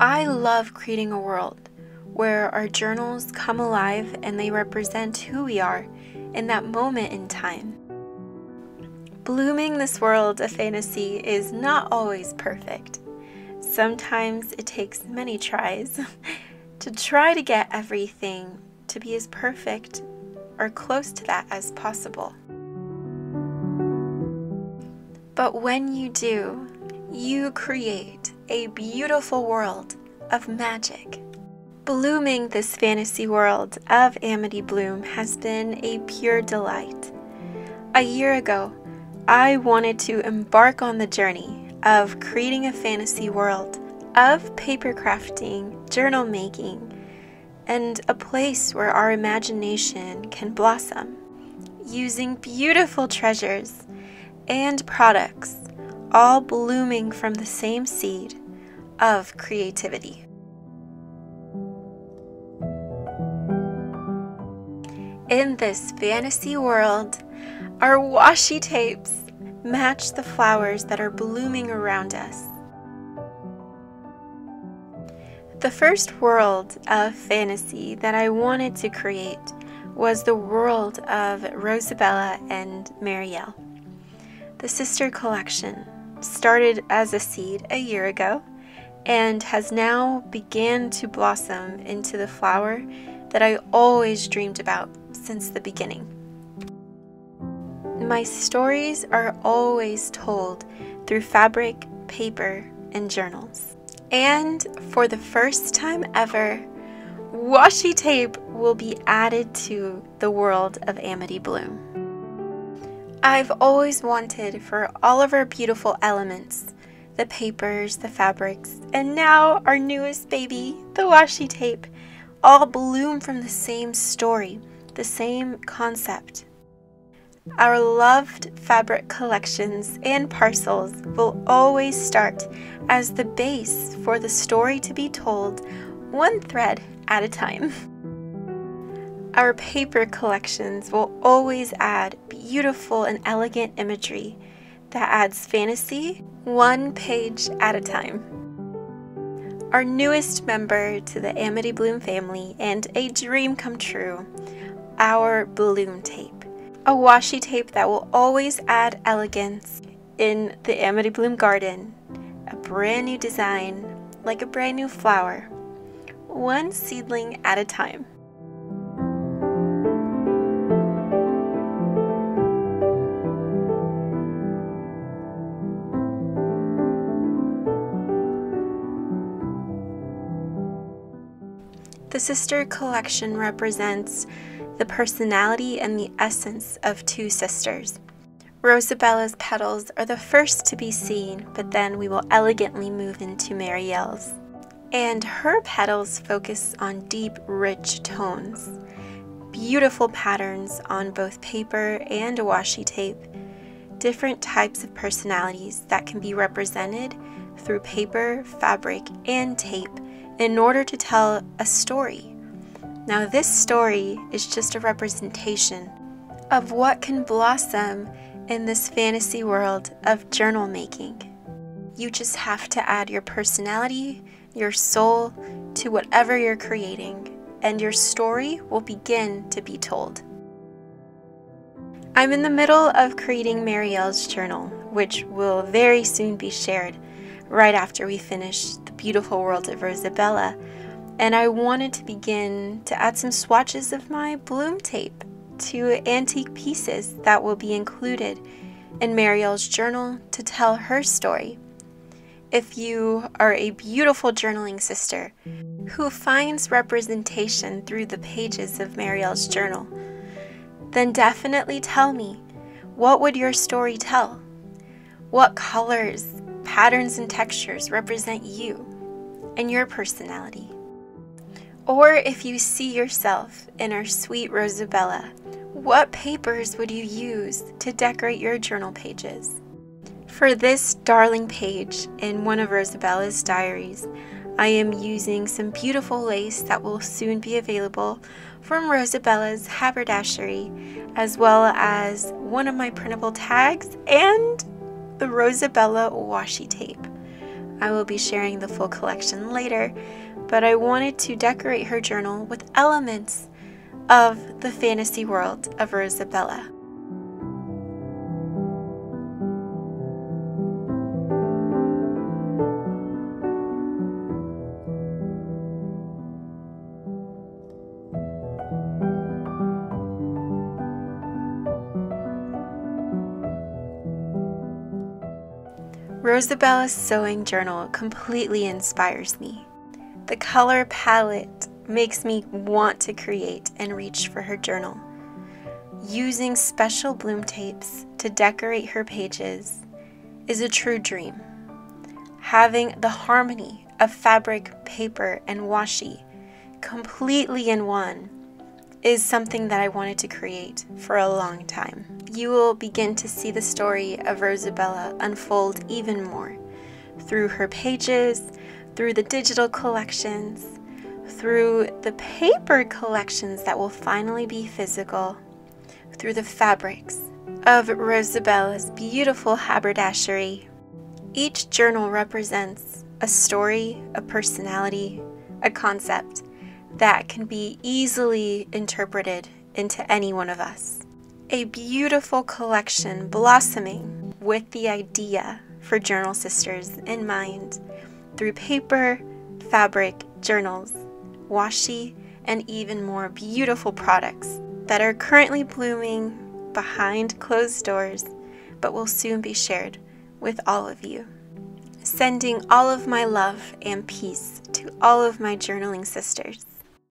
I love creating a world where our journals come alive and they represent who we are in that moment in time. Blooming this world of fantasy is not always perfect. Sometimes it takes many tries to try to get everything to be as perfect or close to that as possible. But when you do, you create a beautiful world of magic. Blooming this fantasy world of amitybloom has been a pure delight. A year ago, I wanted to embark on the journey of creating a fantasy world of paper crafting, journal making, and a place where our imagination can blossom, using beautiful treasures and products, all blooming from the same seed of creativity. In this fantasy world, our washi tapes match the flowers that are blooming around us. The first world of fantasy that I wanted to create was the world of Rosabella and Marielle. The sister collection started as a seed a year ago and has now began to blossom into the flower that I always dreamed about since the beginning. My stories are always told through fabric, paper, and journals. And for the first time ever, washi tape will be added to the world of amitybloom. I've always wanted for all of our beautiful elements, the papers, the fabrics, and now our newest baby, the washi tape, all bloom from the same story, the same concept. Our loved fabric collections and parcels will always start as the base for the story to be told, one thread at a time. Our paper collections will always add beautiful and elegant imagery that adds fantasy, one page at a time. Our newest member to the amitybloom family and a dream come true, our bloom tape. A washi tape that will always add elegance in the amitybloom garden. A brand new design, like a brand new flower, one seedling at a time. The sister collection represents the personality and the essence of two sisters. Rosabella's petals are the first to be seen, but then we will elegantly move into Marielle's. And her petals focus on deep, rich tones, beautiful patterns on both paper and washi tape, different types of personalities that can be represented through paper, fabric, and tape in order to tell a story. Now, this story is just a representation of what can blossom in this fantasy world of journal making. You just have to add your personality, your soul to whatever you're creating, and your story will begin to be told. I'm in the middle of creating Marielle's journal, which will very soon be shared right after we finish the beautiful world of Rosabella. And I wanted to begin to add some swatches of my bloom tape to antique pieces that will be included in Marielle's journal to tell her story. If you are a beautiful journaling sister who finds representation through the pages of Marielle's journal, then definitely tell me, what would your story tell? What colors, patterns, and textures represent you and your personality? Or if you see yourself in our sweet Rosabella, what papers would you use to decorate your journal pages? For this darling page in one of Rosabella's diaries, I am using some beautiful lace that will soon be available from Rosabella's haberdashery, as well as one of my printable tags and the Rosabella washi tape. I will be sharing the full collection later, but I wanted to decorate her journal with elements of the fantasy world of Rosabella. Rosabella's sewing journal completely inspires me. The color palette makes me want to create and reach for her journal. Using special bloom tapes to decorate her pages is a true dream. Having the harmony of fabric, paper, and washi completely in one is something that I wanted to create for a long time. You will begin to see the story of Rosabella unfold even more through her pages, through the digital collections, through the paper collections that will finally be physical, through the fabrics of Rosabella's beautiful haberdashery. Each journal represents a story, a personality, a concept that can be easily interpreted into any one of us. A beautiful collection blossoming with the idea for Journal Sisters in mind through paper, fabric, journals, washi, and even more beautiful products that are currently blooming behind closed doors but will soon be shared with all of you. Sending all of my love and peace to all of my journaling sisters.